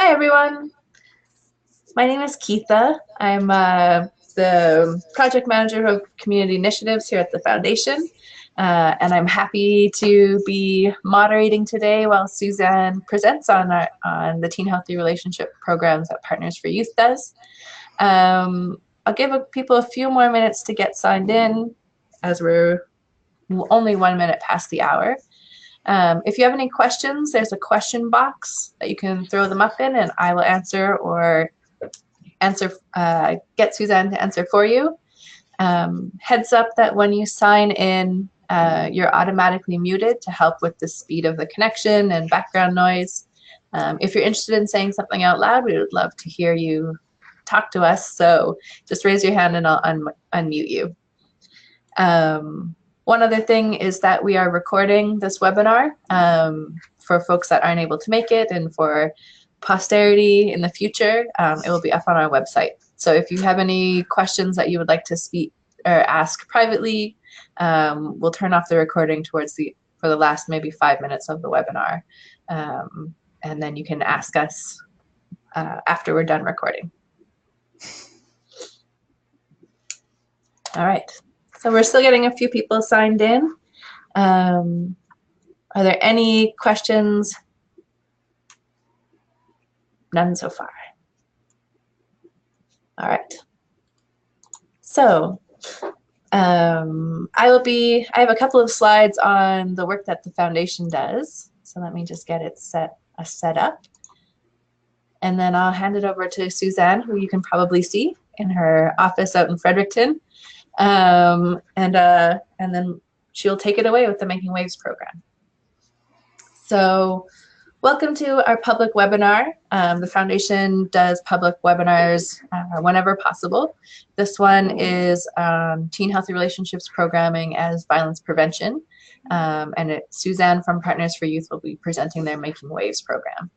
Hi, everyone. My name is Keetha. I'm the project manager of community initiatives here at the foundation, and I'm happy to be moderating today while Suzanne presents on the Teen Healthy Relationship programs that Partners for Youth does. I'll give people a few more minutes to get signed in, as we're only 1 minute past the hour. If you have any questions, there's a question box that you can throw them up in, and I will answer or get Suzanne to answer for you. Heads up that when you sign in, you're automatically muted to help with the speed of the connection and background noise. If you're interested in saying something out loud, we would love to hear you talk to us, so just raise your hand and I'll unmute you. One other thing is that we are recording this webinar for folks that aren't able to make it, and for posterity in the future, it will be up on our website. So if you have any questions that you would like to speak or ask privately, we'll turn off the recording for the last maybe 5 minutes of the webinar, and then you can ask us after we're done recording. All right. So we're still getting a few people signed in. Are there any questions? None so far. All right. So I have a couple of slides on the work that the foundation does. So let me just get it set up. And then I'll hand it over to Suzanne, who you can probably see in her office out in Fredericton. And then she'll take it away with the Making Waves program. So welcome to our public webinar. The foundation does public webinars whenever possible. This one is Teen Healthy Relationships Programming as Violence Prevention. And Suzanne from Partners for Youth will be presenting their Making Waves program.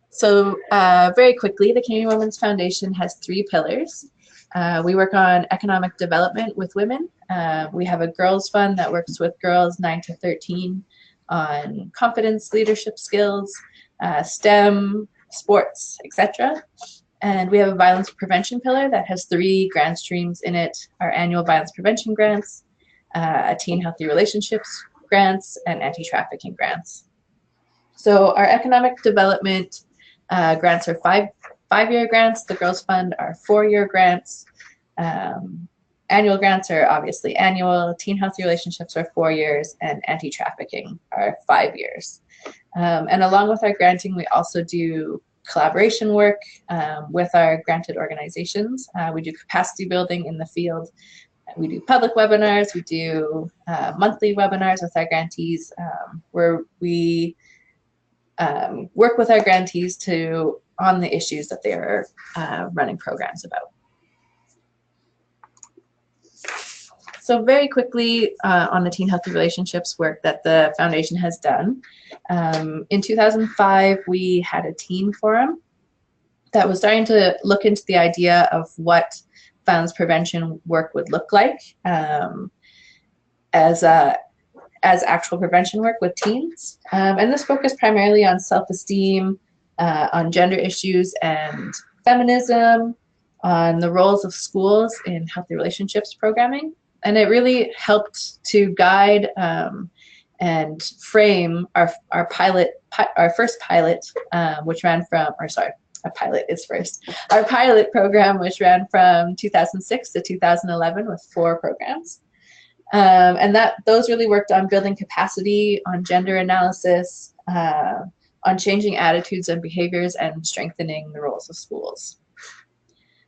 So very quickly, the Canadian Women's Foundation has 3 pillars. We work on economic development with women. We have a girls fund that works with girls 9 to 13 on confidence, leadership skills, STEM, sports, etc. And we have a violence prevention pillar that has 3 grant streams in it: our annual violence prevention grants, teen healthy relationships grants, and anti-trafficking grants. So our economic development grants are five-year grants. The Girls Fund are 4-year grants. Annual grants are obviously annual. Teen Healthy Relationships are 4 years, and anti-trafficking are 5 years. And along with our granting, we also do collaboration work with our granted organizations. We do capacity building in the field. We do public webinars. We do monthly webinars with our grantees, where we work with our grantees on the issues that they are running programs about. So very quickly on the Teen Healthy Relationships work that the foundation has done. In 2005, we had a teen forum that was starting to look into the idea of what violence prevention work would look like as actual prevention work with teens. And this focused primarily on self-esteem, on gender issues and feminism, on the roles of schools in healthy relationships programming. And it really helped to guide and frame our first pilot, which ran from, a pilot is first. Our pilot program, which ran from 2006 to 2011 with 4 programs. And those really worked on building capacity, on gender analysis, on changing attitudes and behaviors, and strengthening the roles of schools.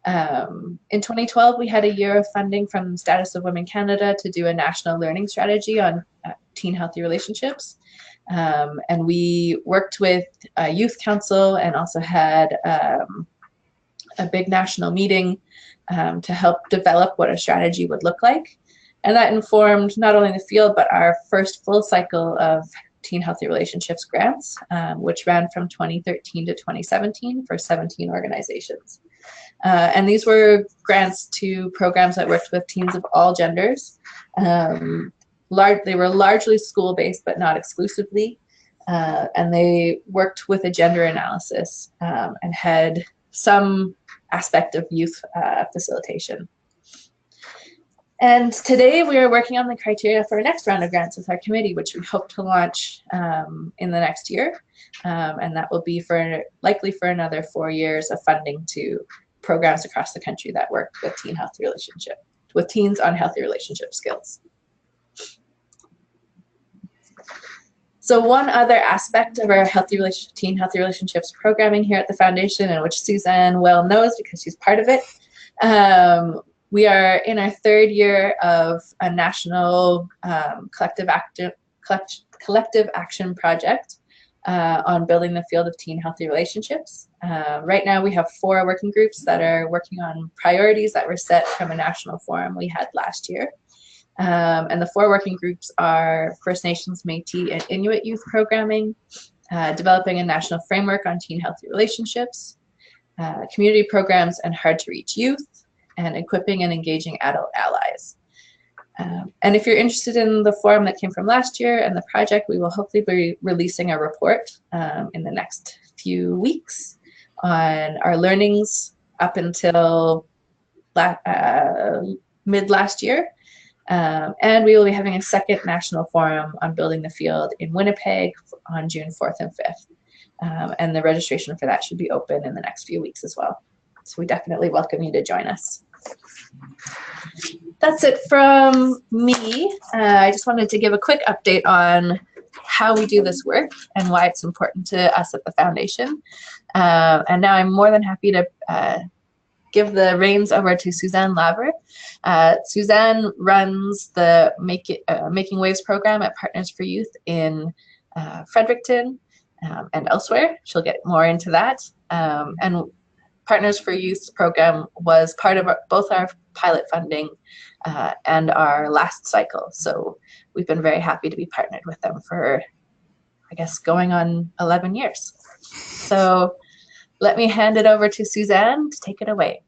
In 2012, we had a year of funding from Status of Women Canada to do a national learning strategy on teen healthy relationships. And we worked with Youth Council and also had a big national meeting to help develop what a strategy would look like. And that informed not only the field, but our first full cycle of Teen Healthy Relationships grants, which ran from 2013 to 2017 for 17 organizations. And these were grants to programs that worked with teens of all genders. They were largely school-based, but not exclusively. and they worked with a gender analysis and had some aspect of youth facilitation. And today we are working on the criteria for our next round of grants with our committee, which we hope to launch in the next year. And that will be likely for another 4 years of funding to programs across the country that work with teens on healthy relationship skills. So one other aspect of our teen healthy relationships programming here at the foundation, and which Suzanne well knows because she's part of it, we are in our 3rd year of a national collective action project on building the field of teen healthy relationships. Right now we have 4 working groups that are working on priorities that were set from a national forum we had last year. And the 4 working groups are First Nations, Métis, and Inuit youth programming, developing a national framework on teen healthy relationships, community programs and hard-to-reach youth, and equipping and engaging adult allies. And if you're interested in the forum that came from last year and the project, we will hopefully be releasing a report in the next few weeks on our learnings up until mid last year. And we will be having a 2nd national forum on building the field in Winnipeg on June 4th and 5th. And the registration for that should be open in the next few weeks as well. So we definitely welcome you to join us. That's it from me. I just wanted to give a quick update on how we do this work and why it's important to us at the foundation. And now I'm more than happy to give the reins over to Suzanne Laver. Suzanne runs the Making Waves program at Partners for Youth in Fredericton and elsewhere. She'll get more into that. And Partners for Youth program was part of both our pilot funding and our last cycle. So we've been very happy to be partnered with them for, I guess, going on 11 years. So let me hand it over to Suzanne to take it away.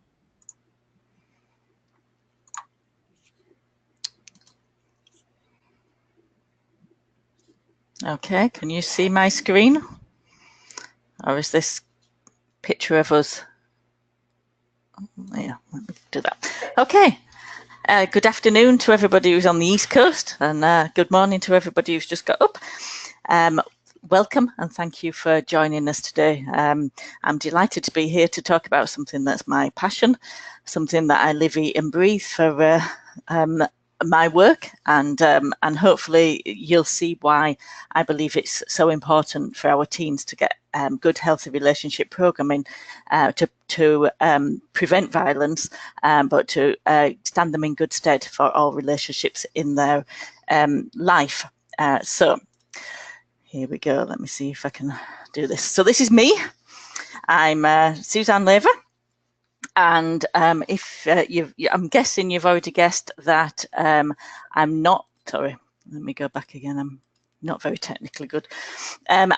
Okay, can you see my screen? Or is this picture of us? Yeah, let me do that. Okay, good afternoon to everybody who's on the East Coast, and good morning to everybody who's just got up. Welcome and thank you for joining us today. I'm delighted to be here to talk about something that's my passion, something that I live, eat and breathe for my work, and hopefully you'll see why I believe it's so important for our teens to get good healthy relationship programming to prevent violence, but to stand them in good stead for all relationships in their life. So here we go. Let me see if I can do this. So this is me. I'm Suzanne Laver. And if I'm guessing you've already guessed that I'm not, sorry, let me go back again. I'm not very technically good. I'm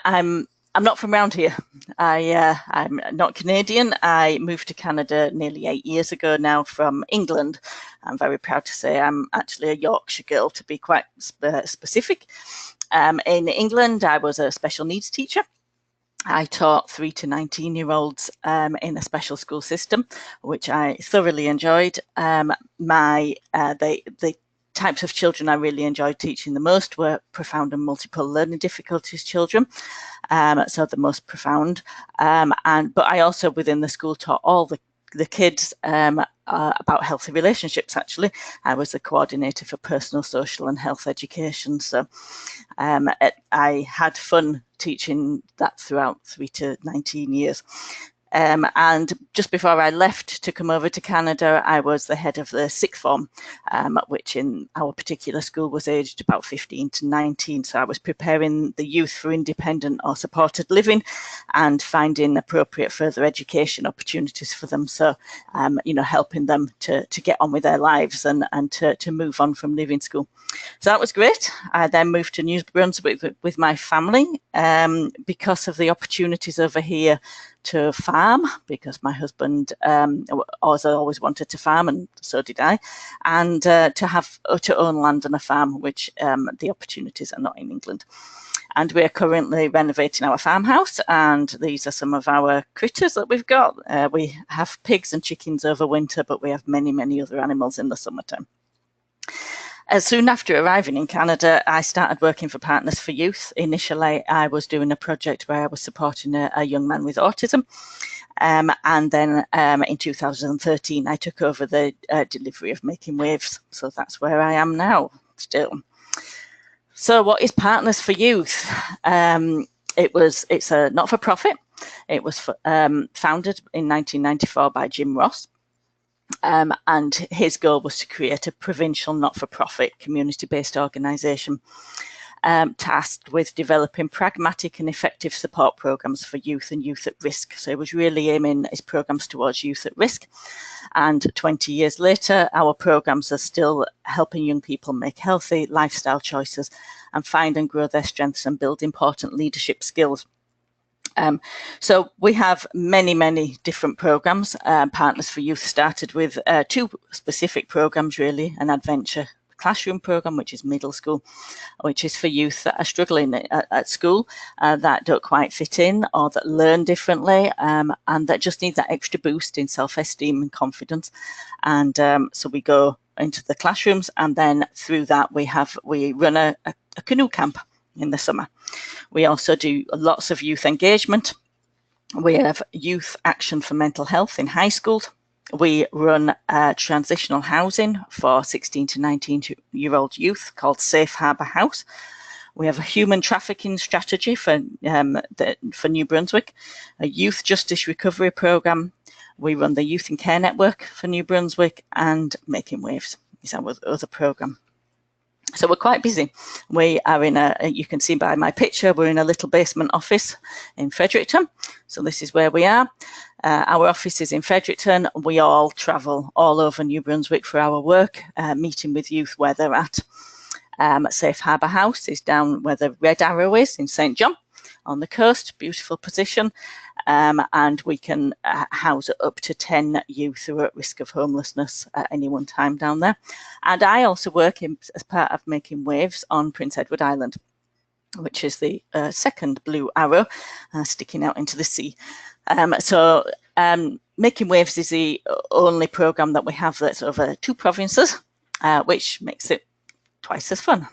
not from around here. I'm not Canadian. I moved to Canada nearly 8 years ago now from England. I'm very proud to say I'm actually a Yorkshire girl, to be quite specific. In England, I was a special needs teacher. I taught 3 to 19-year-olds in a special school system, which I thoroughly enjoyed. The types of children I really enjoyed teaching the most were profound and multiple learning difficulties children, so the most profound. But I also within the school taught all the kids about healthy relationships. Actually, I was the coordinator for personal, social and health education, so I had fun teaching that throughout 3 to 19 years. And just before I left to come over to Canada, I was the head of the sixth form, which in our particular school was aged about 15 to 19. So I was preparing the youth for independent or supported living and finding appropriate further education opportunities for them. So, you know, helping them to get on with their lives and to move on from leaving school. So that was great. I then moved to New Brunswick with my family because of the opportunities over here to farm, because my husband always wanted to farm, and so did I, and to own land and a farm, which the opportunities are not in England. And we're currently renovating our farmhouse, and these are some of our critters that we've got. We have pigs and chickens over winter, but we have many, many other animals in the summertime. Soon after arriving in Canada, I started working for Partners for Youth. Initially, I was doing a project where I was supporting a young man with autism. And then in 2013, I took over the delivery of Making Waves. So that's where I am now, still. So what is Partners for Youth? It's a not-for-profit. It was founded in 1994 by Jim Ross. And his goal was to create a provincial not-for-profit community-based organisation tasked with developing pragmatic and effective support programs for youth and youth at risk. So he was really aiming his programs towards youth at risk. And 20 years later, our programs are still helping young people make healthy lifestyle choices and find and grow their strengths and build important leadership skills. So we have many, many different programs. Partners for Youth started with two specific programs, really: an adventure classroom program, which is middle school, which is for youth that are struggling at school, that don't quite fit in or that learn differently, and that just need that extra boost in self-esteem and confidence. And so we go into the classrooms, and then through that we run a canoe camp in the summer. We also do lots of youth engagement. We have youth action for mental health in high schools. We run transitional housing for 16 to 19-year-old youth called Safe Harbour House. We have a human trafficking strategy for New Brunswick, a youth justice recovery programme. We run the Youth and Care Network for New Brunswick, and Making Waves is our other programme. So we're quite busy. We are in you can see by my picture, we're in a little basement office in Fredericton. So this is where we are. Our office is in Fredericton. We all travel all over New Brunswick for our work, meeting with youth where they're at. Safe Harbour House is down where the red arrow is in St. John on the coast, beautiful position. And we can house up to 10 youth who are at risk of homelessness at any one time down there. And I also work as part of Making Waves on Prince Edward Island, which is the second blue arrow sticking out into the sea. Making Waves is the only programme that we have that's over 2 provinces, which makes it twice as fun.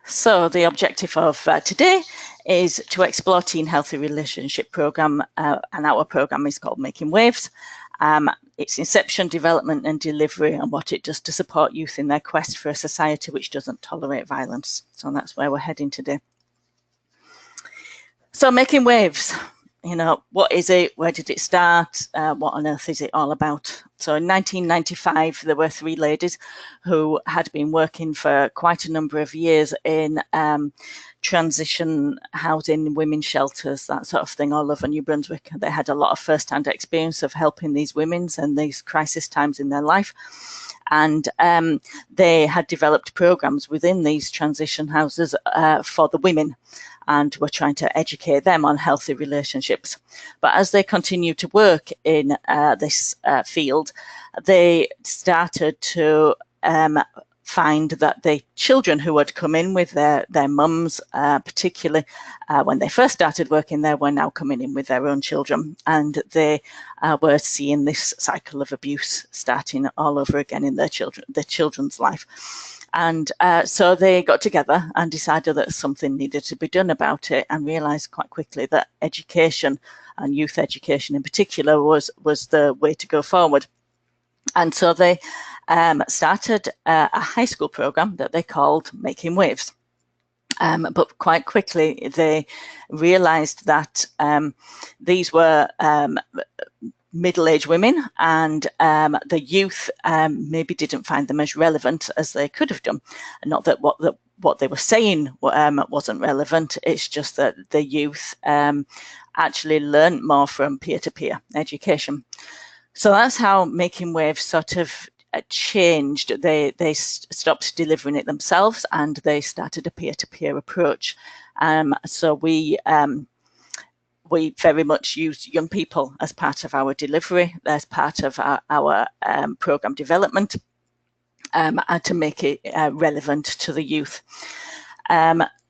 So the objective of today is to explore Teen Healthy Relationship Programme, and our programme is called Making Waves. Its inception, development and delivery, and what it does to support youth in their quest for a society which doesn't tolerate violence. So that's where we're heading today. So Making Waves, you know, what is it? Where did it start? What on earth is it all about? So in 1995, there were 3 ladies who had been working for quite a number of years in transition housing, women's shelters, that sort of thing, all over New Brunswick. They had a lot of first-hand experience of helping these women and these crisis times in their life. And they had developed programs within these transition houses for the women, and were trying to educate them on healthy relationships. But as they continued to work in this field, they started to find that the children who had come in with their mums, particularly when they first started working there, were now coming in with their own children, and they were seeing this cycle of abuse starting all over again in their children's life. And so they got together and decided that something needed to be done about it, and realised quite quickly that education, and youth education in particular, was the way to go forward. And so they started a high school programme that they called Making Waves. But quite quickly they realised that these were middle-aged women, and the youth maybe didn't find them as relevant as they could have done. Not that what they were saying wasn't relevant, it's just that the youth actually learned more from peer-to-peer education. So that's how Making Waves sort of changed. They stopped delivering it themselves, and they started a peer-to-peer approach. So we very much use young people as part of our delivery, as part of our programme development, and to make it relevant to the youth.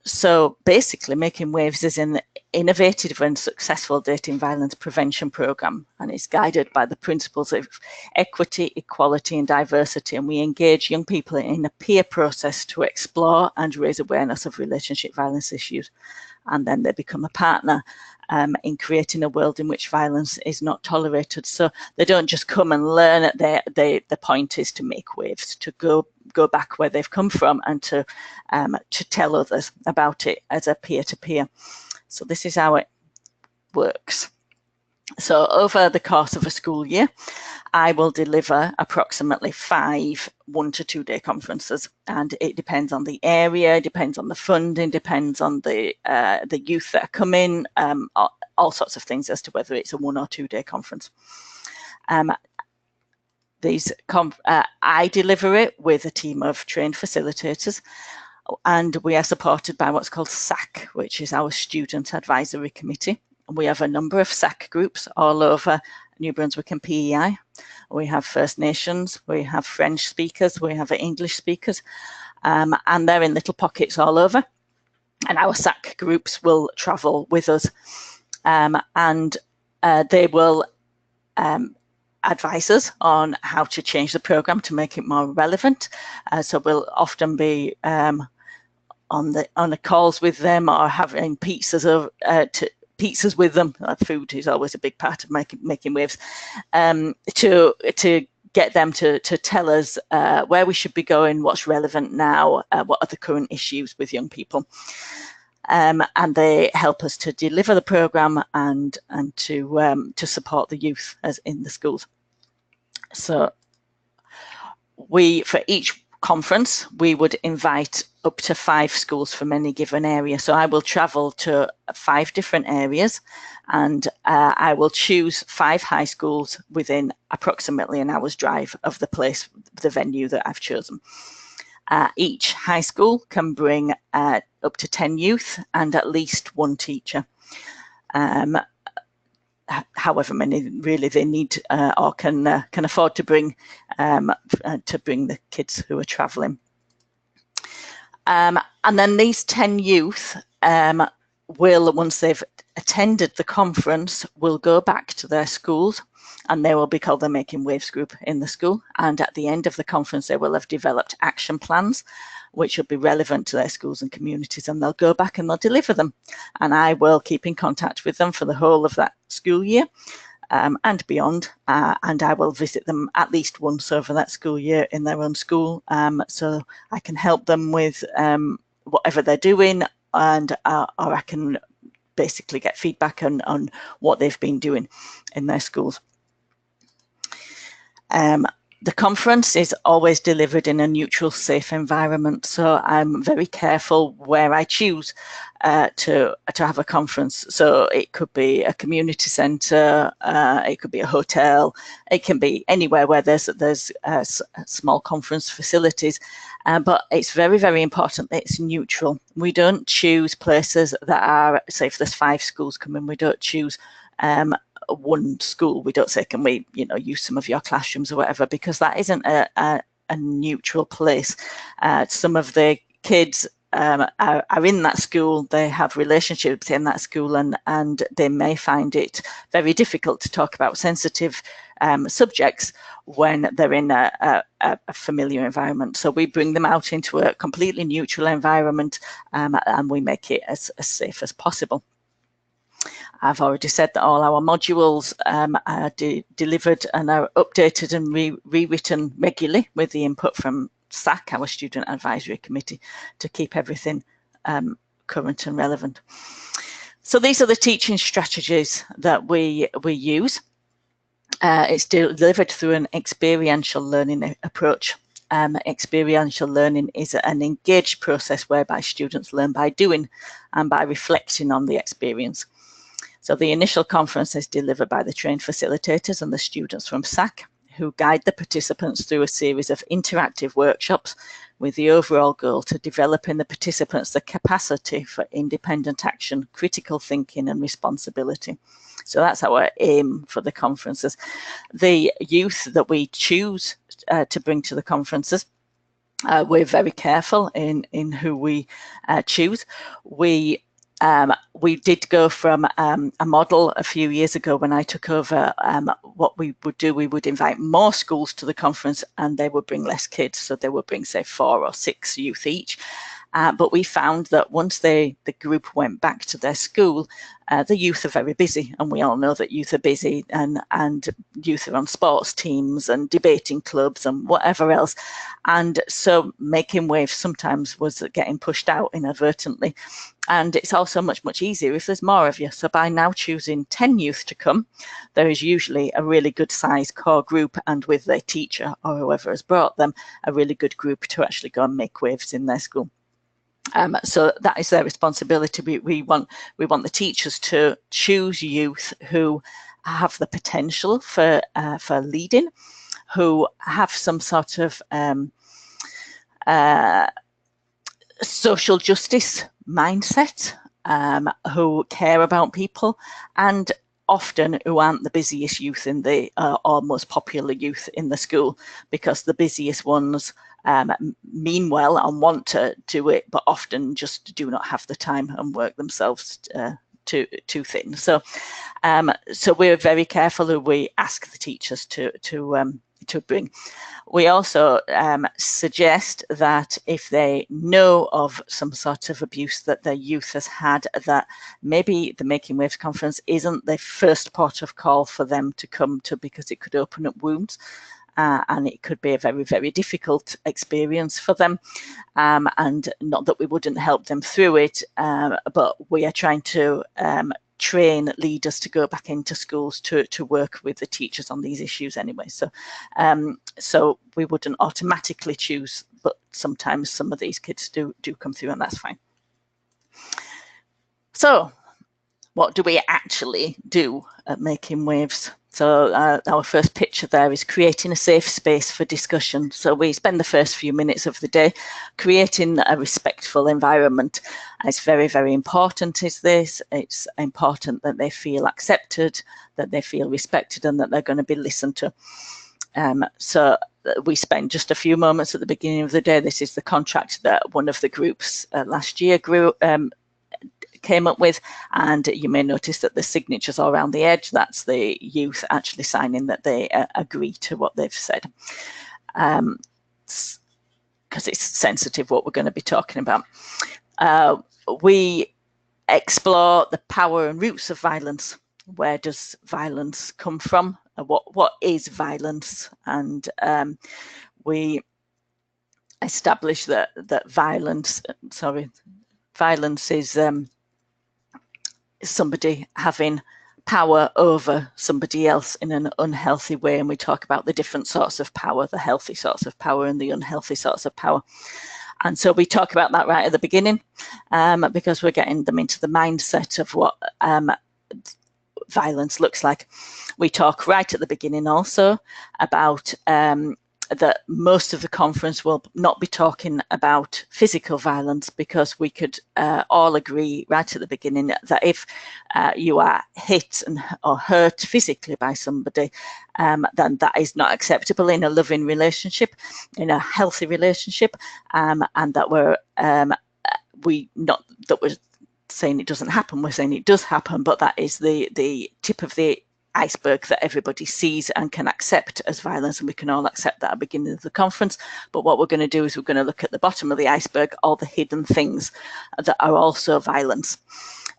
So basically, Making Waves is an innovative and successful dating violence prevention program, and it's guided by the principles of equity, equality and diversity, and we engage young people in a peer process to explore and raise awareness of relationship violence issues, and then they become a partner in creating a world in which violence is not tolerated. So they don't just come and learn it. The point is to make waves, to go back where they've come from, and to tell others about it as a peer-to-peer. So this is how it works. So over the course of a school year, I will deliver approximately 5 1- to 2-day conferences, and it depends on the area, depends on the funding, depends on the youth that are coming, all sorts of things as to whether it's a 1- or 2-day conference. I deliver it with a team of trained facilitators, and we are supported by what's called SAC, which is our Student Advisory Committee. We have a number of SAC groups all over New Brunswick and PEI. We have First Nations, we have French speakers, we have English speakers, and they're in little pockets all over. And our SAC groups will travel with us, and they will advise us on how to change the programme to make it more relevant. So we'll often be on the calls with them, or having pizzas with them. Food is always a big part of making waves, to get them to tell us where we should be going, what's relevant now, what are the current issues with young people. And they help us to deliver the programme and to support the youth as in the schools. So for each conference, we would invite up to 5 schools from any given area. So I will travel to 5 different areas, and I will choose 5 high schools within approximately an hour's drive of the venue that I've chosen. Each high school can bring up to 10 youth and at least 1 teacher. However many really they need or can afford to bring the kids who are travelling. And then these 10 youth will, once they've attended the conference, will go back to their schools, and they will be called the Making Waves group in the school. And at the end of the conference, they will have developed action plans which will be relevant to their schools and communities, and they'll go back and they'll deliver them. And I will keep in contact with them for the whole of that school year and beyond. And I will visit them at least once over that school year in their own school, so I can help them with whatever they're doing, and or I can basically get feedback on what they've been doing in their schools. The conference is always delivered in a neutral, safe environment, so I'm very careful where I choose to have a conference. So it could be a community centre, it could be a hotel, it can be anywhere where there's small conference facilities, but it's very, very important that it's neutral. We don't choose places that are, say if there's 5 schools coming, we don't choose one school. We don't say, can we use some of your classrooms or whatever, because that isn't a neutral place. Some of the kids are in that school, they have relationships in that school, and they may find it very difficult to talk about sensitive subjects when they're in a familiar environment. So we bring them out into a completely neutral environment, and we make it as safe as possible. I've already said that all our modules are delivered and are updated and rewritten regularly with the input from SAC, our Student Advisory Committee, to keep everything current and relevant. So these are the teaching strategies that we use. It's delivered through an experiential learning approach. Experiential learning is an engaged process whereby students learn by doing and by reflecting on the experience. So the initial conference is delivered by the trained facilitators and the students from SAC, who guide the participants through a series of interactive workshops with the overall goal to develop in the participants the capacity for independent action, critical thinking and responsibility. So that's our aim for the conferences. The youth that we choose to bring to the conferences We're very careful in who we choose. We did go from a model a few years ago when I took over. What we would do, we would invite more schools to the conference and they would bring less kids. So they would bring, say, 4 or 6 youth each. But we found that once the group went back to their school, the youth are very busy, and we all know that youth are busy, and youth are on sports teams and debating clubs and whatever else. And so making waves sometimes was getting pushed out inadvertently. And it's also much, much easier if there's more of you. So by now choosing 10 youth to come, there is usually a really good size core group, and with their teacher or whoever has brought them, a really good group to actually go and make waves in their school. So that is their responsibility. We want the teachers to choose youth who have the potential for leading, who have some sort of social justice mindset, who care about people, and often who aren't the busiest youth in the or most popular youth in the school, because the busiest ones mean well and want to do it, but often just do not have the time and work themselves too thin. So we're very careful who we ask the teachers to bring. We also suggest that if they know of some sort of abuse that their youth has had, that maybe the Making Waves conference isn't the first port of call for them to come to, because it could open up wounds. And it could be a very, very difficult experience for them. And not that we wouldn't help them through it, but we are trying to train leaders to go back into schools to work with the teachers on these issues anyway. So we wouldn't automatically choose, but sometimes some of these kids do come through, and that's fine. So what do we actually do at Making Waves? So our first picture there is creating a safe space for discussion. So we spend the first few minutes of the day creating a respectful environment. It's very, very important, is this. It's important that they feel accepted, that they feel respected, and that they're going to be listened to. So we spend just a few moments at the beginning of the day. This is the contract that one of the groups last year came up with, and you may notice that the signatures are around the edge. That's the youth actually signing that they agree to what they've said, because it's sensitive what we're going to be talking about. We explore the power and roots of violence. Where does violence come from? What is violence? And we establish that violence is somebody having power over somebody else in an unhealthy way. And we talk about the different sorts of power, the healthy sorts of power and the unhealthy sorts of power. And so we talk about that right at the beginning, because we're getting them into the mindset of what violence looks like. We talk right at the beginning also about that most of the conference will not be talking about physical violence, because we could all agree right at the beginning that if you are hit or hurt physically by somebody, then that is not acceptable in a loving relationship, in a healthy relationship, and that we're saying it doesn't happen, we're saying it does happen, but that is the tip of the iceberg that everybody sees and can accept as violence, and we can all accept that at the beginning of the conference. But what we're going to do is we're going to look at the bottom of the iceberg, all the hidden things that are also violence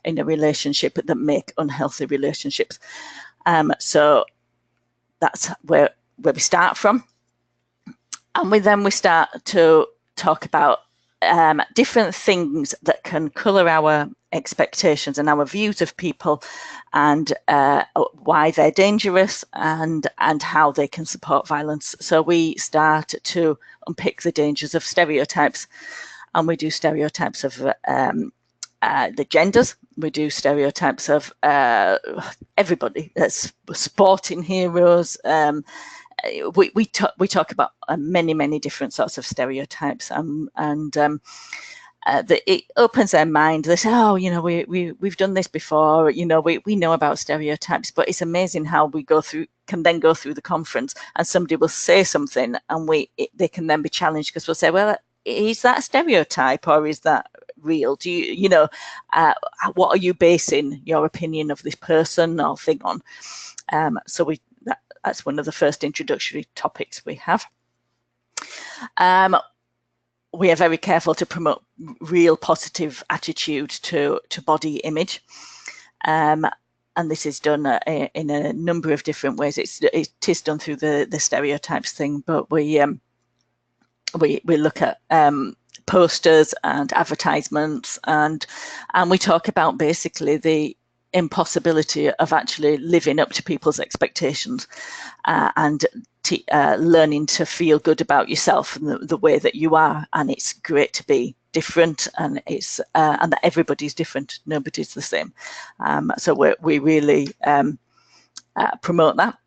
in a relationship that make unhealthy relationships. So that's where we start from, and we start to talk about different things that can colour our expectations and our views of people, and why they're dangerous, and how they can support violence. So we start to unpick the dangers of stereotypes, and we do stereotypes of the genders. We do stereotypes of everybody. That's sporting heroes. We talk about many different sorts of stereotypes, and that it opens their mind. They say, oh, you know, we've done this before, you know, we know about stereotypes. But it's amazing how we can then go through the conference and somebody will say something and they can then be challenged, because we'll say, well, is that a stereotype or is that real? Do you know, what are you basing your opinion of this person or thing on? So that's one of the first introductory topics we have. We are very careful to promote real positive attitude to body image. And this is done in a number of different ways. It is done through the stereotypes thing, but we look at posters and advertisements, and we talk about basically the impossibility of actually living up to people's expectations, and learning to feel good about yourself and the way that you are. And it's great to be different, and it's and that everybody's different, nobody's the same. So we really promote that.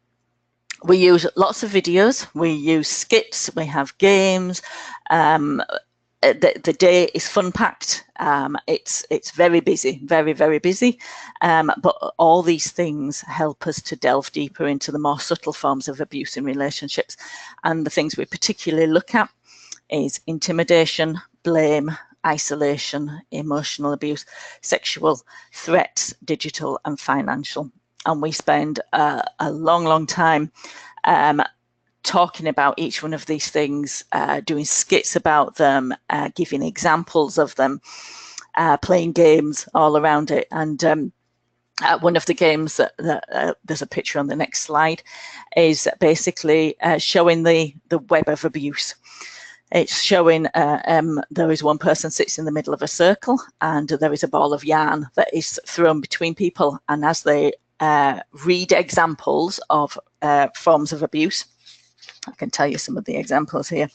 We use lots of videos, we use skits, we have games. The day is fun packed. It's very busy, very busy. But all these things help us to delve deeper into the more subtle forms of abuse in relationships. And the things we particularly look at is intimidation, blame, isolation, emotional abuse, sexual threats, digital and financial. And we spend a long time talking about each one of these things, doing skits about them, giving examples of them, playing games all around it. And one of the games that there's a picture on the next slide is basically showing the web of abuse. It's showing there is one person sits in the middle of a circle, and there is a ball of yarn that is thrown between people. And as they read examples of forms of abuse, I can tell you some of the examples here.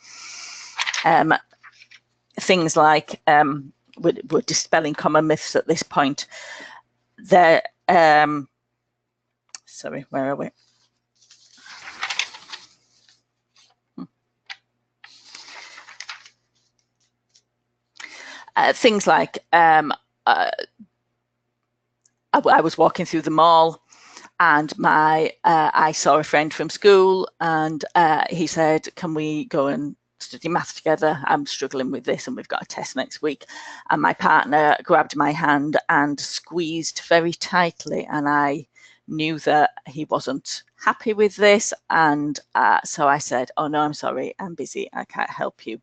Things like, we're dispelling common myths at this point. Sorry, where are we? Things like, I was walking through the mall, and I saw a friend from school, and he said, can we go and study maths together? I'm struggling with this and we've got a test next week. And my partner grabbed my hand and squeezed very tightly, and I knew that he wasn't happy with this. And so I said, oh no, I'm sorry, I'm busy, I can't help you.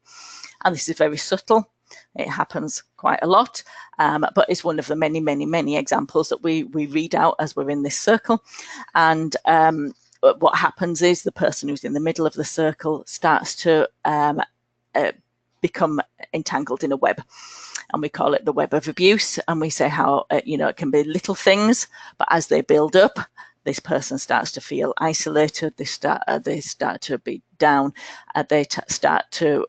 And this is very subtle. It happens quite a lot, but it's one of the many examples that we read out as we're in this circle. And what happens is the person who's in the middle of the circle starts to become entangled in a web. And we call it the web of abuse. And we say how, you know, it can be little things, but as they build up, this person starts to feel isolated. They start to be down. They start to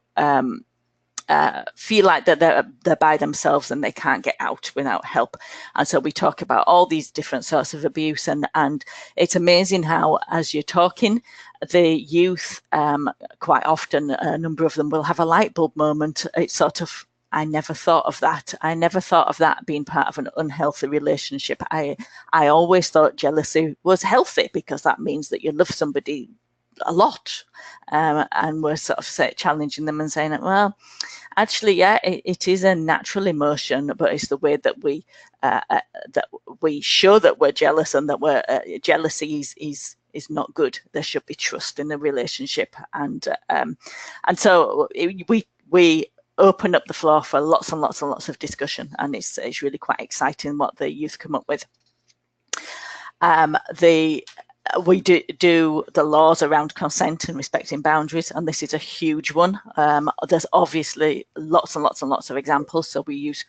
feel like that they're by themselves and they can't get out without help. And so we talk about all these different sorts of abuse, and it's amazing how, as you're talking, the youth, quite often, a number of them will have a light bulb moment. It's sort of, I never thought of that. I never thought of that being part of an unhealthy relationship. I always thought jealousy was healthy, because that means that you love somebody a lot, and we're sort of challenging them and saying, well, actually, yeah, it is a natural emotion, but it's the way that we show that we're jealous, and that jealousy is not good. There should be trust in the relationship, and so we open up the floor for lots and lots of discussion, and it's really quite exciting what the youth come up with. We do the laws around consent and respecting boundaries, and this is a huge one. There's obviously lots and lots of examples, so we use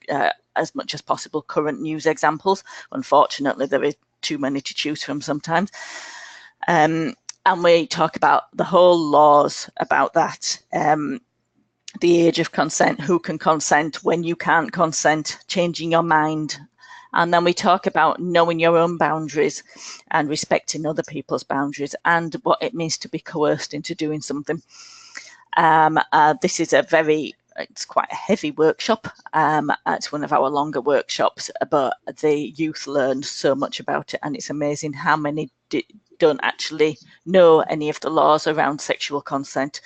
as much as possible current news examples. Unfortunately, there is too many to choose from sometimes. And we talk about the whole laws about that. The age of consent, who can consent, when you can't consent, changing your mind. And then we talk about knowing your own boundaries and respecting other people's boundaries, and what it means to be coerced into doing something. This is a very it's quite a heavy workshop. It's one of our longer workshops, but the youth learned so much about it, and it's amazing how many don't actually know any of the laws around sexual consent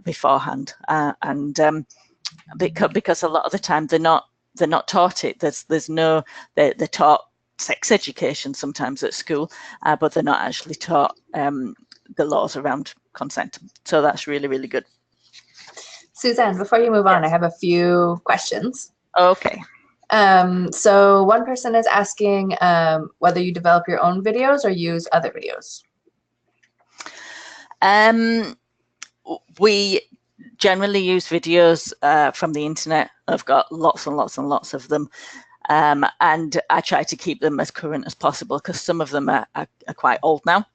beforehand, because a lot of the time they're not taught it. They're taught sex education sometimes at school, but they're not actually taught the laws around consent. So that's really, really good. Suzanne, before you move on, I have a few questions. Okay. So one person is asking whether you develop your own videos or use other videos. We generally use videos from the internet. I've got lots and lots and lots of them. And I try to keep them as current as possible because some of them are quite old now.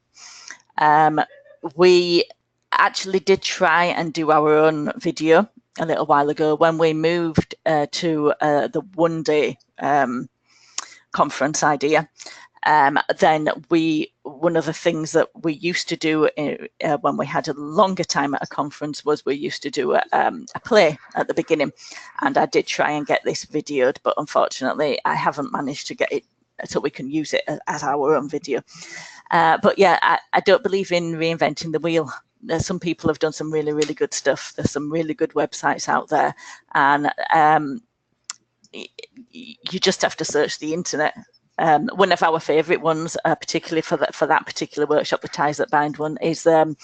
We actually did try and do our own video a little while ago when we moved to the one-day conference idea. Then one of the things that we used to do when we had a longer time at a conference was we used to do a play at the beginning, and I did try and get this videoed, but unfortunately I haven't managed to get it so we can use it as our own video. But yeah, I don't believe in reinventing the wheel. Some people have done some really, really good stuff. There's some really good websites out there, and you just have to search the internet. One of our favourite ones, particularly for that particular workshop, the Ties That Bind one, is in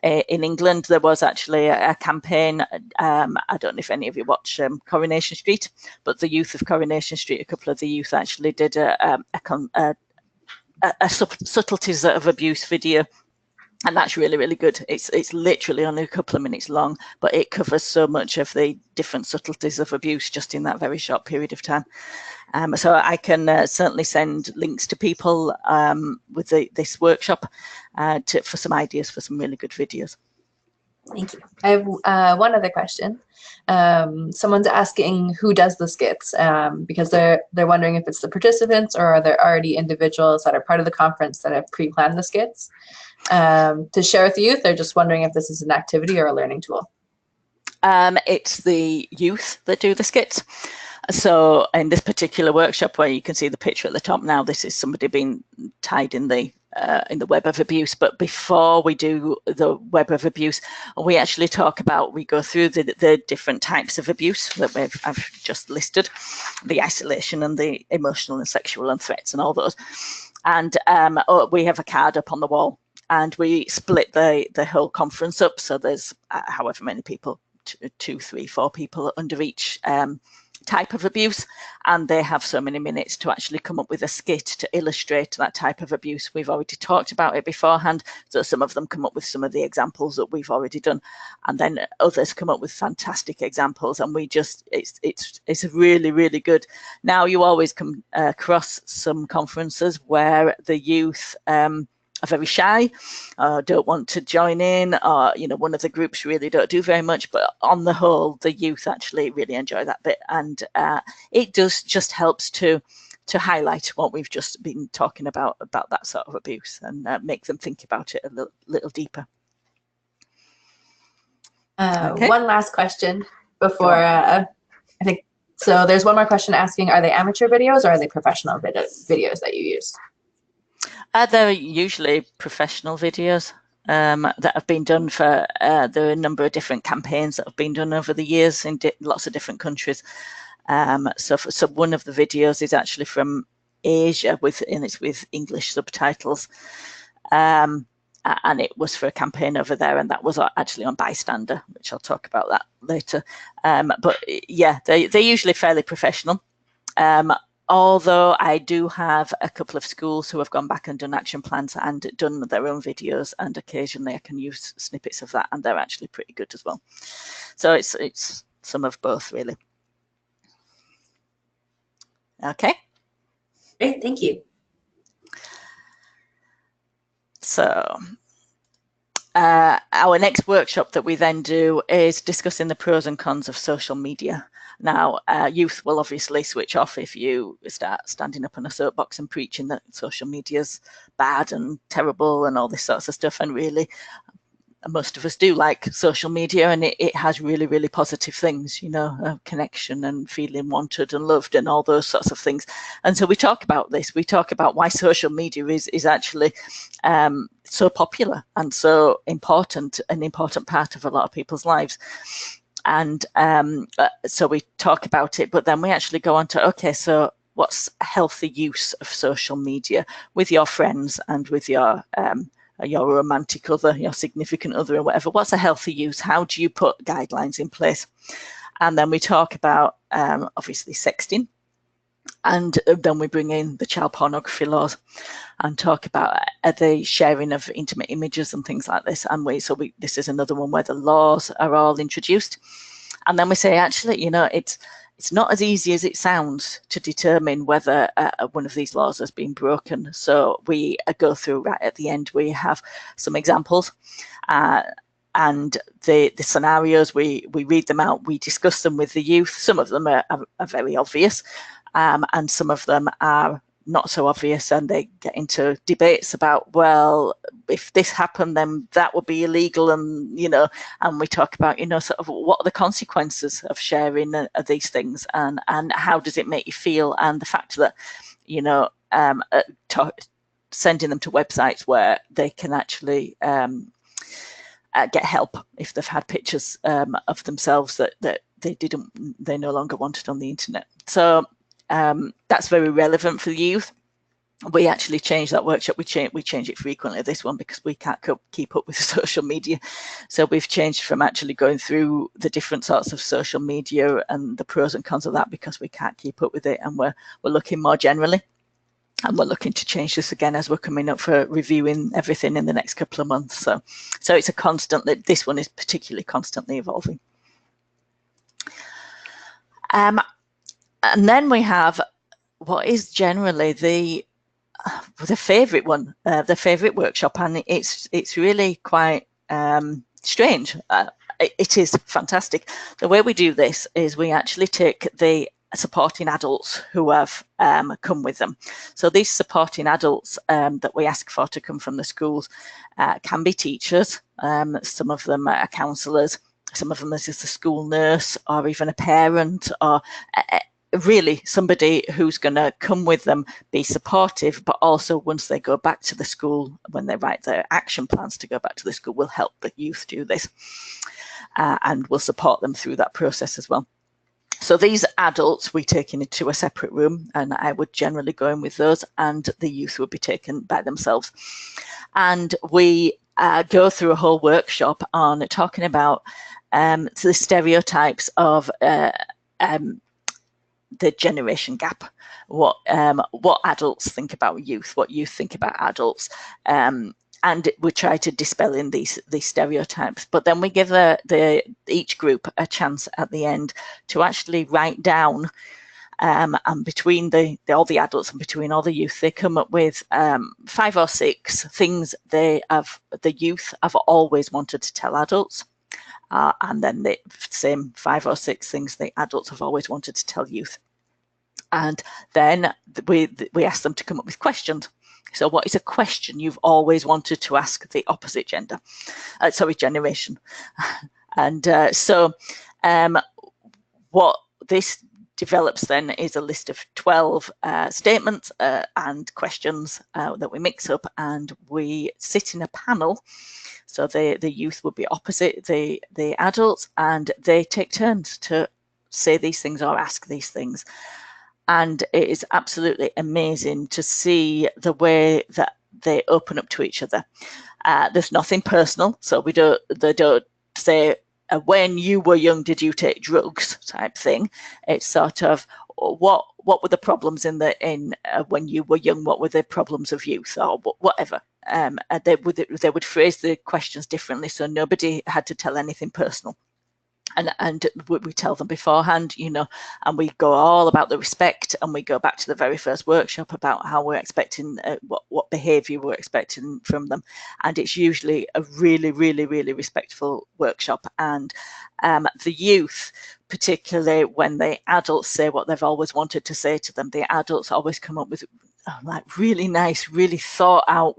England. There was actually a campaign. I don't know if any of you watch Coronation Street, but the youth of Coronation Street, a couple of the youth actually did a subtleties of abuse video. And that's really, really good. It's literally only a couple of minutes long, but it covers so much of the different subtleties of abuse just in that very short period of time. So I can certainly send links to people with this workshop for some ideas for some really good videos. Thank you. I have one other question. Someone's asking who does the skits because they're wondering if it's the participants or are there already individuals that are part of the conference that have pre-planned the skits to share with the youth. They're just wondering if this is an activity or a learning tool. It's the youth that do the skits. So in this particular workshop where you can see the picture at the top now, this is somebody being tied in the web of abuse. But before we do the web of abuse, we actually we go through the different types of abuse that I've just listed, the isolation and the emotional and sexual and threats and all those. And we have a card up on the wall, and we split the whole conference up. So there's however many people, 2, 3, 4 people under each type of abuse, and they have so many minutes to actually come up with a skit to illustrate that type of abuse. We've already talked about it beforehand, so some of them come up with some of the examples that we've already done, and then others come up with fantastic examples, and we just it's really, really good. Now, you always come across some conferences where the youth are very shy, don't want to join in, or one of the groups really don't do very much, but on the whole the youth actually really enjoy that bit, and it just helps to highlight what we've just been talking about that sort of abuse, and make them think about it a little deeper. Okay. One last question before I think so. There's one more question asking, are they amateur videos or are they professional videos that you use? They're usually professional videos that have been done for, there are a number of different campaigns that have been done over the years in lots of different countries. So one of the videos is actually from Asia, and it's with English subtitles. And it was for a campaign over there, and that was actually on Bystander, which I'll talk about that later. But yeah, they're usually fairly professional. Although I do have a couple of schools who have gone back and done action plans and done their own videos, and occasionally I can use snippets of that, and they're actually pretty good as well. So it's some of both, really. Okay. Great, thank you. So our next workshop that we then do is discussing the pros and cons of social media. Now, youth will obviously switch off if you start standing up on a soapbox and preaching that social media's bad and terrible and all this sorts of stuff. And really, most of us do like social media, and it has really, really positive things, you know, connection and feeling wanted and loved and all those sorts of things. And so we talk about this. We talk about why social media is actually so popular and so important, an important part of a lot of people's lives. And so we talk about it, but then we actually go on to, okay, so what's a healthy use of social media with your friends and with your romantic other, your significant other, or whatever? What's a healthy use? How do you put guidelines in place? And then we talk about obviously sexting, and then we bring in the child pornography laws and talk about the sharing of intimate images and things like this. And this is another one where the laws are all introduced. And then we say, actually, you know, it's not as easy as it sounds to determine whether one of these laws has been broken. So we go through right at the end. We have some examples, and the scenarios. We read them out. We discuss them with the youth. Some of them are very obvious, and some of them are not so obvious, and they get into debates about, well, if this happened, then that would be illegal, and you know, and we talk about, you know, sort of what are the consequences of sharing these things, and how does it make you feel, and the fact that, you know, sending them to websites where they can actually get help if they've had pictures of themselves that they no longer wanted on the internet. So that's very relevant for the youth. We actually change that workshop. We change it frequently, this one, because we can't keep up with social media. So we've changed from actually going through the different sorts of social media and the pros and cons of that, because we can't keep up with it, and we're looking more generally. And we're looking to change this again as we're coming up for reviewing everything in the next couple of months. So it's a constant. This one is particularly constantly evolving. And then we have what is generally the favourite one, the favourite workshop, and it's really quite strange. It is fantastic. The way we do this is we actually take the supporting adults who have come with them. So these supporting adults that we ask for to come from the schools can be teachers. Some of them are counsellors. Some of them is just a school nurse, or even a parent, or really somebody who's going to come with them, be supportive, but also once they go back to the school, when they write their action plans to go back to the school, will help the youth do this, and will support them through that process as well. So these adults we take into a separate room, and I would generally go in with those, and the youth would be taken by themselves. And we go through a whole workshop on talking about the stereotypes of the generation gap, what adults think about youth, what youth think about adults, and we try to dispel in these stereotypes. But then we give each group a chance at the end to actually write down, and between all the adults and between all the youth, they come up with 5 or 6 things the youth have always wanted to tell adults. And then the same 5 or 6 things the adults have always wanted to tell youth. And then we ask them to come up with questions. So what is a question you've always wanted to ask the opposite gender? Generation. And what this develops then is a list of 12 statements and questions that we mix up, and we sit in a panel. So the youth would be opposite the adults, and they take turns to say these things or ask these things. And it is absolutely amazing to see the way that they open up to each other. There's nothing personal, so they don't say, when you were young, did you take drugs type thing. It's sort of, what were the problems when you were young? What were the problems of youth, or whatever? They would phrase the questions differently, so nobody had to tell anything personal. And we tell them beforehand, you know, and we go all about the respect, and we go back to the very first workshop about how we're expecting, what behaviour we're expecting from them. And it's usually a really, really, really respectful workshop. And the youth, particularly when the adults say what they've always wanted to say to them, the adults always come up with like really nice, really thought out,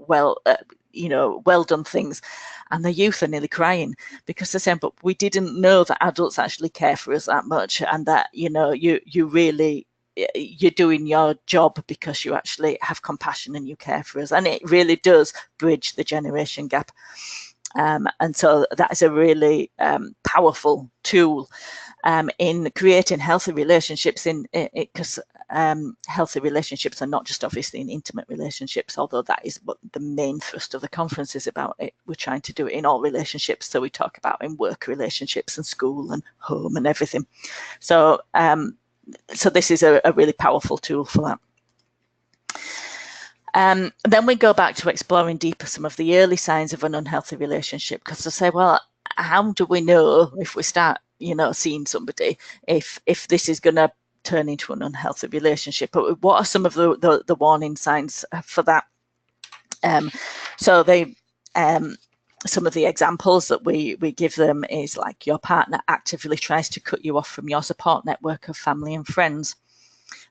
well done things, and the youth are nearly crying because they're saying, but we didn't know that adults actually care for us that much, and that you really, you're doing your job because you actually have compassion and you care for us. And it really does bridge the generation gap. And so that is a really powerful tool in creating healthy relationships, because healthy relationships are not just obviously in intimate relationships, although that is what the main thrust of the conference is about. We're trying to do it in all relationships. So we talk about in work relationships and school and home and everything. So so this is a really powerful tool for that. Then we go back to exploring deeper some of the early signs of an unhealthy relationship, because I say, well, how do we know if we start, seeing somebody, if this is going to turn into an unhealthy relationship? But what are some of the warning signs for that? So they, some of the examples that we give them is like, your partner actively tries to cut you off from your support network of family and friends.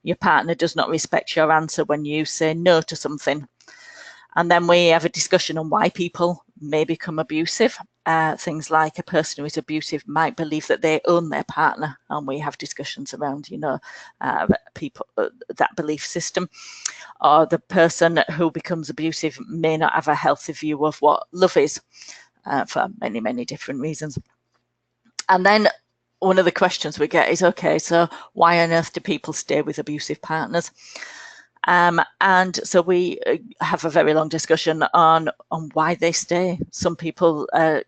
Your partner does not respect your answer when you say no to something. And then we have a discussion on why people may become abusive. Things like a person who is abusive might believe that they own their partner, and we have discussions around, people, that belief system. Or the person who becomes abusive may not have a healthy view of what love is, for many, many different reasons. And then one of the questions we get is, okay, so why on earth do people stay with abusive partners? And so we have a very long discussion on why they stay. Some people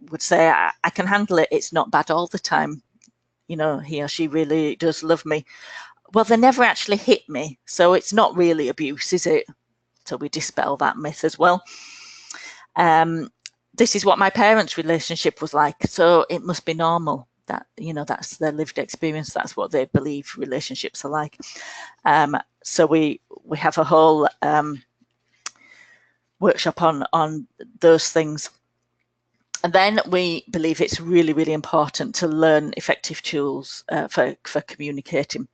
would say, I can handle it. It's not bad all the time. He or she really does love me. Well, they never actually hit me, so it's not really abuse, is it? So we dispel that myth as well. This is what my parents' relationship was like, so it must be normal. That, that's their lived experience. That's what they believe relationships are like. So we have a whole workshop on those things. And then we believe it's really, really important to learn effective tools for communicating.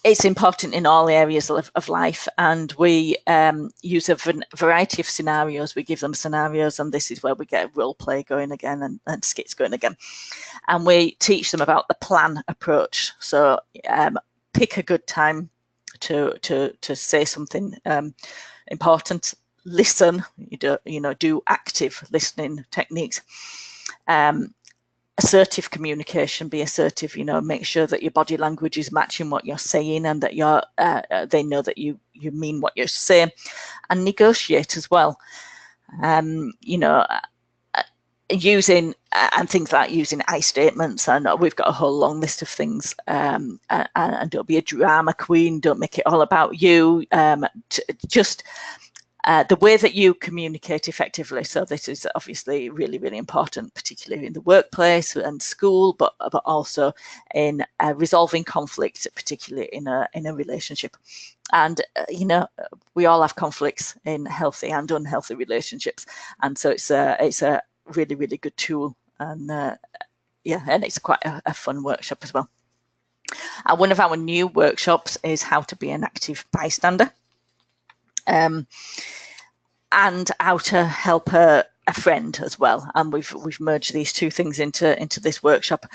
It's important in all areas of life, and we use a variety of scenarios. We give them scenarios, and this is where we get role play going again and skits going again. And we teach them about the plan approach. So pick a good time to say something important. Listen, do active listening techniques. Assertive communication, be assertive, make sure that your body language is matching what you're saying, and that they know that you mean what you're saying. And negotiate as well. Using and things like using I statements, and we've got a whole long list of things. And don't be a drama queen. Don't make it all about you. Just the way that you communicate effectively. So this is obviously really, really important, particularly in the workplace and school, but also in resolving conflict, particularly in a relationship. And we all have conflicts in healthy and unhealthy relationships, and so it's a really, really good tool. And and it's quite a fun workshop as well. And one of our new workshops is how to be an active bystander. And how to help a friend as well, and we've merged these two things into this workshop.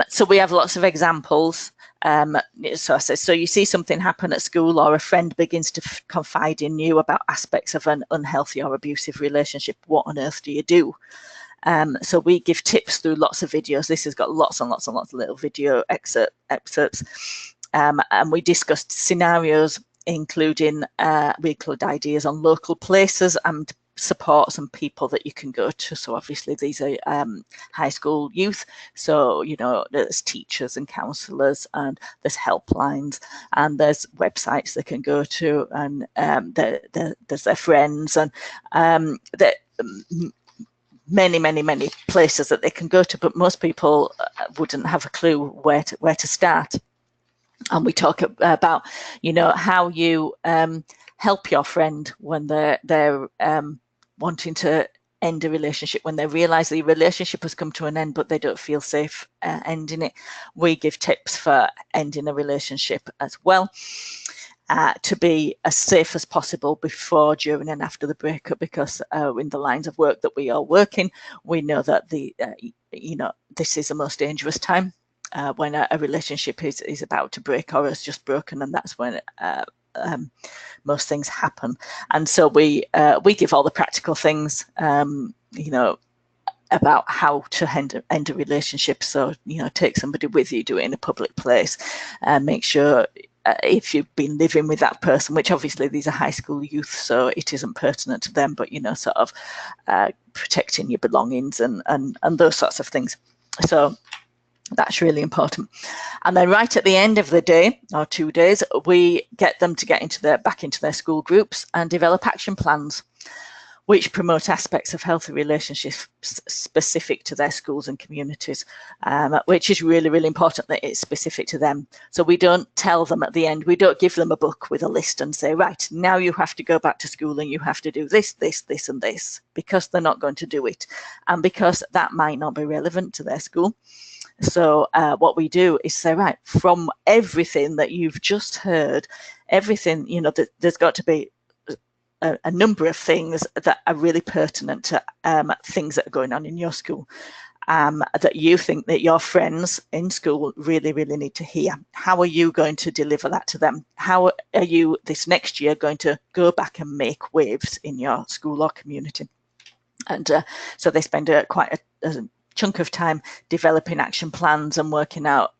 So we have lots of examples. So you see something happen at school, or a friend begins to confide in you about aspects of an unhealthy or abusive relationship. What on earth do you do? So we give tips through lots of videos. This has got lots and lots and lots of little video excerpts, and we discussed scenarios, including we include ideas on local places and supports and people that you can go to. So obviously these are high school youth, so there's teachers and counsellors, and there's helplines, and there's websites they can go to, and there's their friends, and many places that they can go to, but most people wouldn't have a clue where to start. And we talk about, how you help your friend when they're wanting to end a relationship, when they realise the relationship has come to an end, but they don't feel safe ending it. We give tips for ending a relationship as well. to be as safe as possible before, during and after the breakup, because in the lines of work that we are working, we know that this is the most dangerous time when a relationship is about to break or has just broken, and that's when most things happen. And so we give all the practical things, about how to end a relationship. So, take somebody with you, do it in a public place, make sure if you've been living with that person, which obviously these are high school youth, so it isn't pertinent to them, but, sort of protecting your belongings and those sorts of things. So that's really important. And then right at the end of the day, or 2 days, we get them to get back into their school groups and develop action plans which promote aspects of healthy relationships specific to their schools and communities, which is really, really important that it's specific to them. So we don't tell them at the end, we don't give them a book with a list and say, right, now you have to go back to school and you have to do this, this, this, and this, because they're not going to do it. And because that might not be relevant to their school. So what we do is say, right, from everything that you've just heard, everything, there's got to be a number of things that are really pertinent to things that are going on in your school, that you think that your friends in school really, really need to hear. How are you going to deliver that to them? How are you this next year going to go back and make waves in your school or community? And so they spend quite a chunk of time developing action plans and working out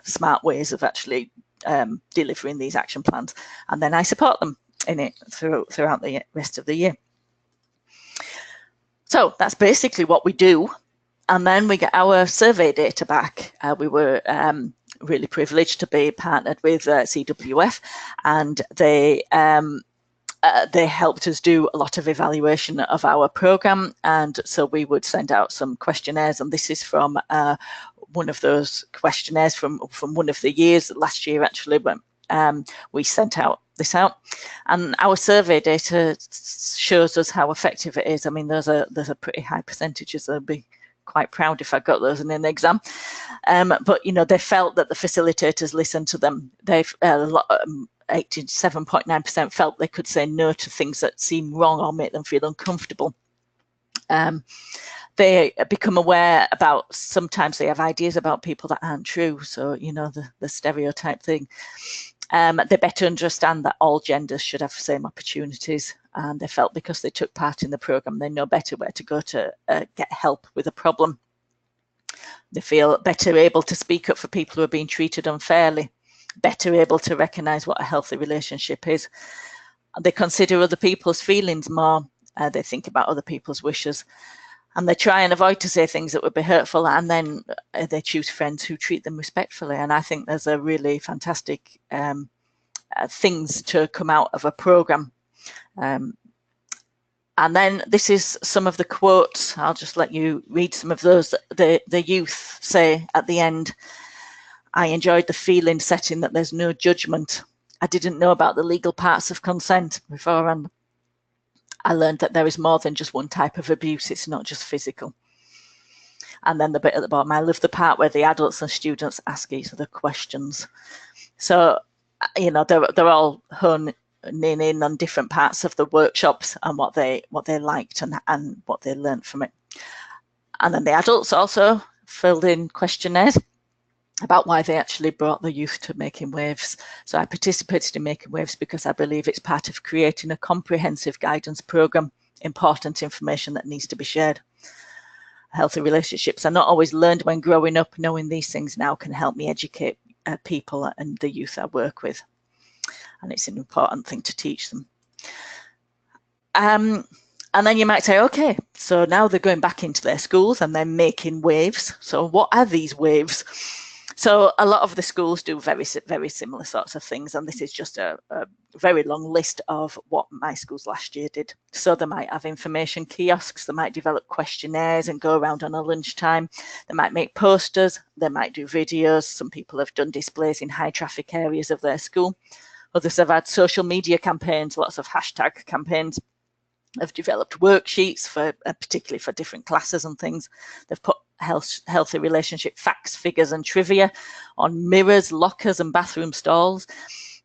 smart ways of actually delivering these action plans. And then I support them in it throughout the rest of the year. So that's basically what we do. And then we get our survey data back. We were really privileged to be partnered with CWF, and they helped us do a lot of evaluation of our program. And so we would send out some questionnaires, and this is from one of those questionnaires from one of the years, last year actually, when we sent this out, and our survey data shows us how effective it is. I mean, there's a pretty high percentages. I'd be quite proud if I got those in an exam. But they felt that the facilitators listened to them. They've 87.9% felt they could say no to things that seem wrong or make them feel uncomfortable. They become aware about, sometimes they have ideas about people that aren't true. So, the stereotype thing. They better understand that all genders should have the same opportunities, and they felt because they took part in the program, they know better where to go to get help with a problem. They feel better able to speak up for people who are being treated unfairly, better able to recognise what a healthy relationship is. They consider other people's feelings more. They think about other people's wishes. And they try and avoid to say things that would be hurtful, and then they choose friends who treat them respectfully. And I think there's a really fantastic things to come out of a program. And then this is some of the quotes. I'll just let you read some of those. The youth say at the end, "I enjoyed the feeling setting that there's no judgment. I didn't know about the legal parts of consent beforehand. I learned that there is more than just one type of abuse. It's not just physical." And then the bit at the bottom, I love the part where the adults and students ask each other questions. So, they're all honing in on different parts of the workshops and what they liked and what they learned from it. And then the adults also filled in questionnaires about why they actually brought the youth to Making Waves. So I participated in Making Waves because I believe it's part of creating a comprehensive guidance program, important information that needs to be shared. Healthy relationships are not always learned when growing up. Knowing these things now can help me educate people and the youth I work with. And it's an important thing to teach them. And then you might say, okay, so now they're going back into their schools and they're making waves. So what are these waves? So a lot of the schools do very, very similar sorts of things. And this is just a very long list of what my schools last year did. So they might have information kiosks, they might develop questionnaires and go around on a lunchtime. They might make posters, they might do videos. Some people have done displays in high traffic areas of their school. Others have had social media campaigns, lots of hashtag campaigns. Have developed worksheets for particularly for different classes and things. They've put healthy relationship facts, figures and trivia on mirrors, lockers and bathroom stalls.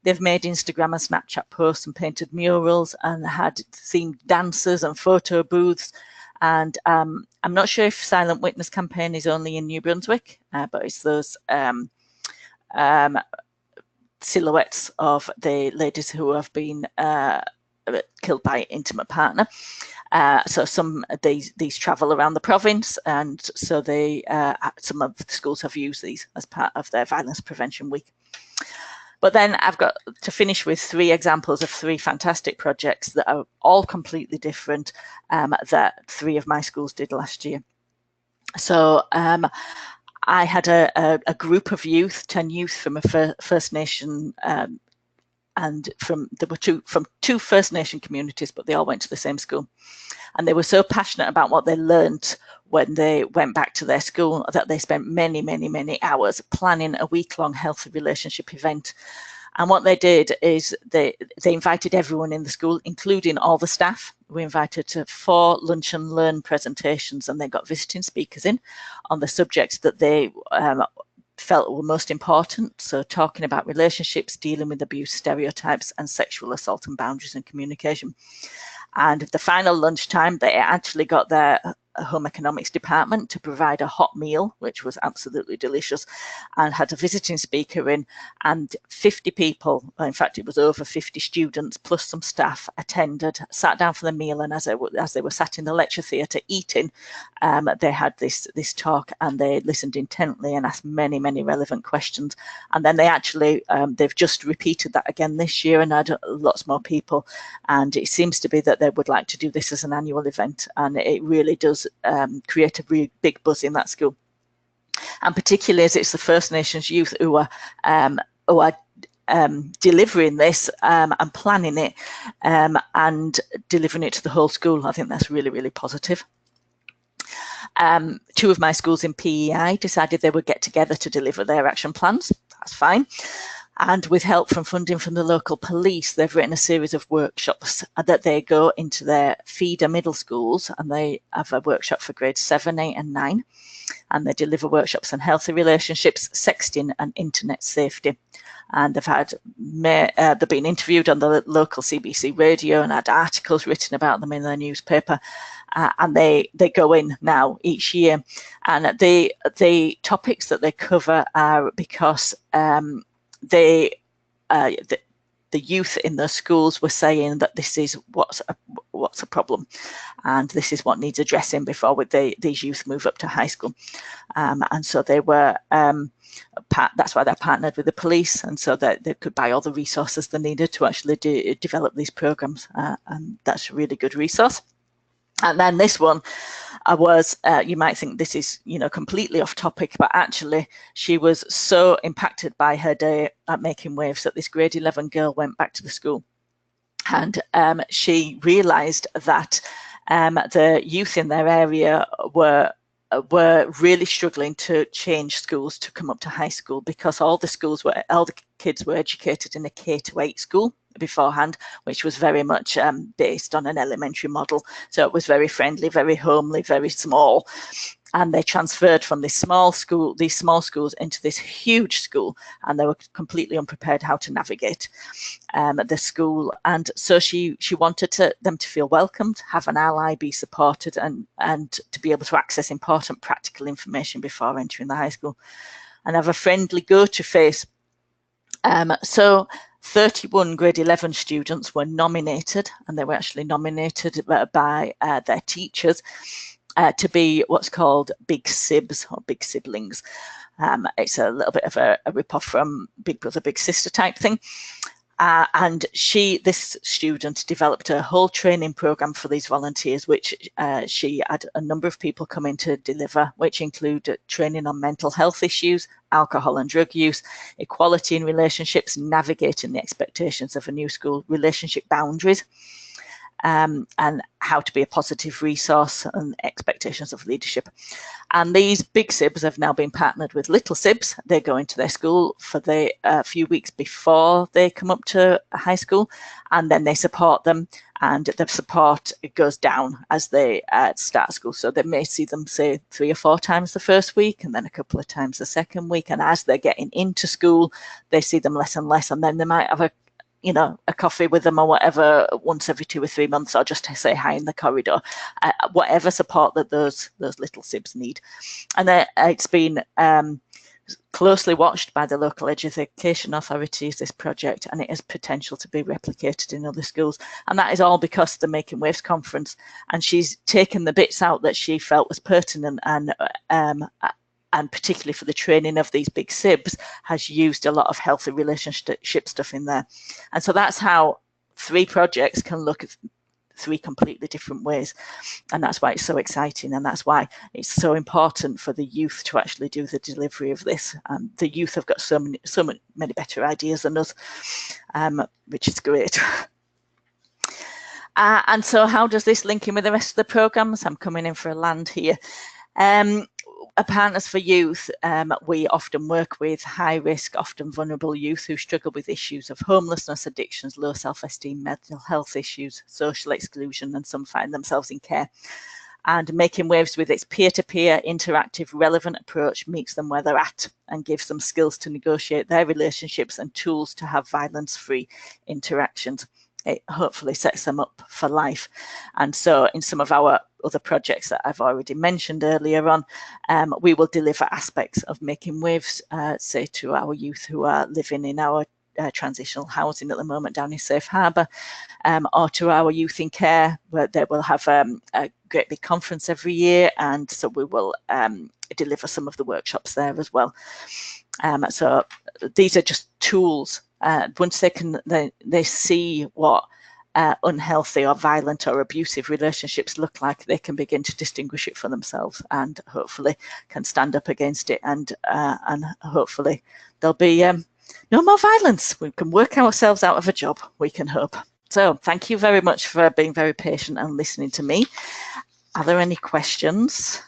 They've made Instagram and Snapchat posts and painted murals and had themed dances and photo booths. And I'm not sure if Silent Witness campaign is only in New Brunswick, but it's those silhouettes of the ladies who have been killed by an intimate partner. So some of these travel around the province, and so some of the schools have used these as part of their Violence Prevention Week. But then I've got to finish with 3 examples of 3 fantastic projects that are all completely different that 3 of my schools did last year. So I had a group of youth, 10 youth from a First Nation, and there were from two First Nation communities, but they all went to the same school. And they were so passionate about what they learned when they went back to their school that they spent many, many, many hours planning a week-long healthy relationship event. And what they did is they invited everyone in the school, including all the staff. We invited to 4 lunch and learn presentations, and they got visiting speakers in on the subjects that they felt were most important. So talking about relationships, dealing with abuse, stereotypes, and sexual assault and boundaries and communication. And at the final lunchtime, they actually got their home economics department to provide a hot meal, which was absolutely delicious, and had a visiting speaker in, and 50 people, in fact it was over 50 students plus some staff attended, sat down for the meal, and as they were sat in the lecture theatre eating, they had this talk, and they listened intently and asked many, many relevant questions. And then they actually they've just repeated that again this year and had lots more people, and it seems to be that they would like to do this as an annual event, and it really does create a really big buzz in that school. And particularly as it's the First Nations youth who are delivering this and planning it and delivering it to the whole school. I think that's really, really positive. 2 of my schools in PEI decided they would get together to deliver their action plans. That's fine. And with help from funding from the local police, they've written a series of workshops that they go into their feeder middle schools, and they have a workshop for grades 7, 8 and 9. And they deliver workshops on healthy relationships, sexting and internet safety. And they've been interviewed on the local CBC radio and had articles written about them in their newspaper. And they go in now each year. And the topics that they cover are because the youth in the schools were saying that this is what's a problem, and this is what needs addressing before these youth move up to high school. And so they were that's why they're partnered with the police, and so that they could buy all the resources they needed to actually develop these programs, and that's a really good resource. And then this one was, you might think this is, completely off topic, but actually she was so impacted by her day at Making Waves that this grade 11 girl went back to the school. And she realised that the youth in their area were really struggling to change schools to come up to high school, because all the kids were educated in a K-8 school beforehand, which was very much based on an elementary model. So it was very friendly, very homely, very small. And they transferred from these small schools into this huge school, and they were completely unprepared how to navigate the school. And so she wanted them to feel welcomed, have an ally, be supported, and to be able to access important practical information before entering the high school, and have a friendly go-to face. So 31 grade 11 students were nominated, and they were actually nominated by their teachers to be what's called big sibs or big siblings. It's a little bit of a rip-off from Big Brother, Big Sister type thing. And this student developed a whole training program for these volunteers, which she had a number of people come in to deliver, which include training on mental health issues, alcohol and drug use, equality in relationships, navigating the expectations of a new school, relationship boundaries, and how to be a positive resource, and expectations of leadership. And these big sibs have now been partnered with little sibs. They go into their school for the few weeks before they come up to high school, and then they support them and the support goes down as they start school. So they may see them, say, 3 or 4 times the first week, and then a couple of times the second week. And as they're getting into school, they see them less and less, and then they might have a coffee with them or whatever once every 2 or 3 months, or just to say hi in the corridor, whatever support that those little sibs need. And it's been closely watched by the local education authorities, this project, and it has potential to be replicated in other schools. And that is all because of the Making Waves conference, and she's taken the bits out that she felt was pertinent, and particularly for the training of these big sibs, has used a lot of healthy relationship stuff in there. And so that's how 3 projects can look at 3 completely different ways. And that's why it's so exciting, and that's why it's so important for the youth to actually do the delivery of this. The youth have got so many better ideas than us, which is great. And so how does this link in with the rest of the programmes? I'm coming in for a land here. Partners for Youth, we often work with high risk, often vulnerable youth who struggle with issues of homelessness, addictions, low self-esteem, mental health issues, social exclusion, and some find themselves in care. And Making Waves, with its peer-to-peer, interactive, relevant approach, meets them where they're at and gives them skills to negotiate their relationships and tools to have violence-free interactions. It hopefully sets them up for life. And so in some of our other projects that I've already mentioned earlier on, we will deliver aspects of Making Waves, say to our youth who are living in our transitional housing at the moment down in Safe Harbour, or to our youth in care, where they will have a great big conference every year, and so we will deliver some of the workshops there as well. So these are just tools. Once they see what unhealthy or violent or abusive relationships look like, they can begin to distinguish it for themselves, and hopefully can stand up against it, and hopefully there'll be no more violence. We can work ourselves out of a job, we can hope. So thank you very much for being very patient and listening to me. Are there any questions?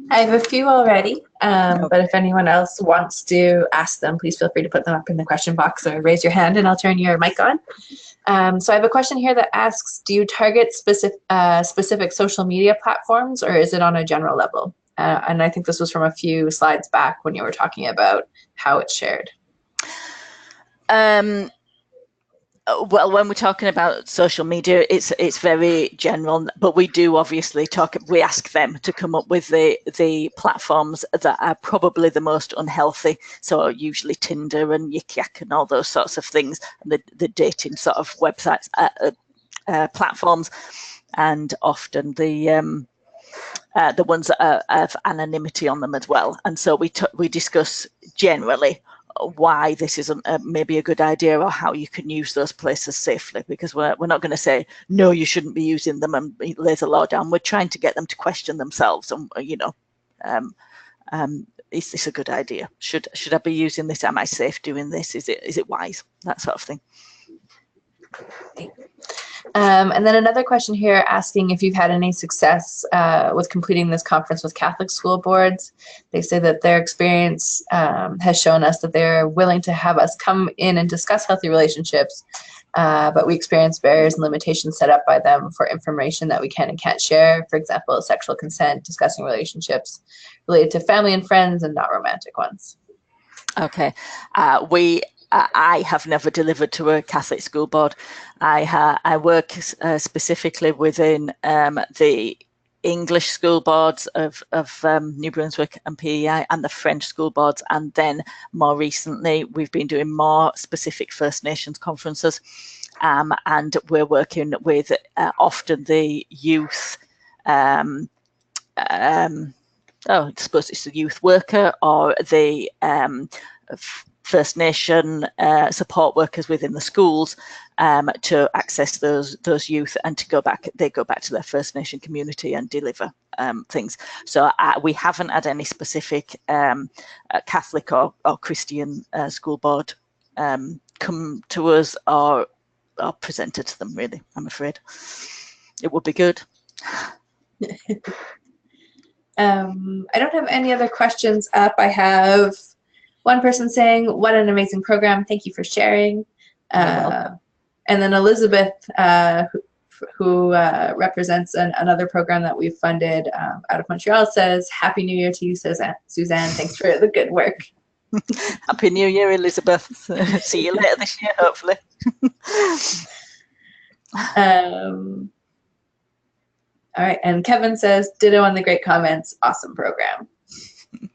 I have a few already, but if anyone else wants to ask them, please feel free to put them up in the question box or raise your hand and I'll turn your mic on. So I have a question here that asks, do you target specific social media platforms, or is it on a general level? And I think this was from a few slides back when you were talking about how it's shared. Well, when we're talking about social media, it's very general, but we do obviously we ask them to come up with the platforms that are probably the most unhealthy. So usually Tinder and Yik Yak and all those sorts of things, and the dating sort of websites, platforms, and often the ones that have anonymity on them as well. And so we discuss generally why this isn't maybe a good idea, or how you can use those places safely, because we're not going to say no, you shouldn't be using them and lay the law down. We're trying to get them to question themselves, and is this a good idea? Should I be using this? Am I safe doing this? Is it wise? That sort of thing. And then another question here asking if you've had any success with completing this conference with Catholic school boards. They say that their experience has shown us that they're willing to have us come in and discuss healthy relationships, but we experience barriers and limitations set up by them for information that we can and can't share. For example, sexual consent, discussing relationships related to family and friends and not romantic ones. Okay. I have never delivered to a Catholic school board. I work specifically within the English school boards of New Brunswick and PEI, and the French school boards, and then more recently we've been doing more specific First Nations conferences, and we're working with often the youth. I suppose it's the youth worker or the First Nation support workers within the schools to access those youth and to go back to their First Nation community and deliver things. So we haven't had any specific Catholic or Christian school board come to us or presented to them, really, I'm afraid. It would be good. I don't have any other questions up. I have one person saying, what an amazing program. Thank you for sharing. And then Elizabeth, who represents another program that we've funded out of Montreal, says, Happy New Year to you, Suzanne. Thanks for the good work. Happy New Year, Elizabeth. See you later this year, hopefully. All right, and Kevin says, ditto on the great comments. Awesome program.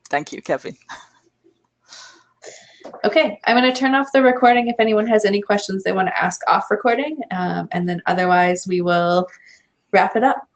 Thank you, Kevin. Okay, I'm going to turn off the recording if anyone has any questions they want to ask off recording, and then otherwise we will wrap it up.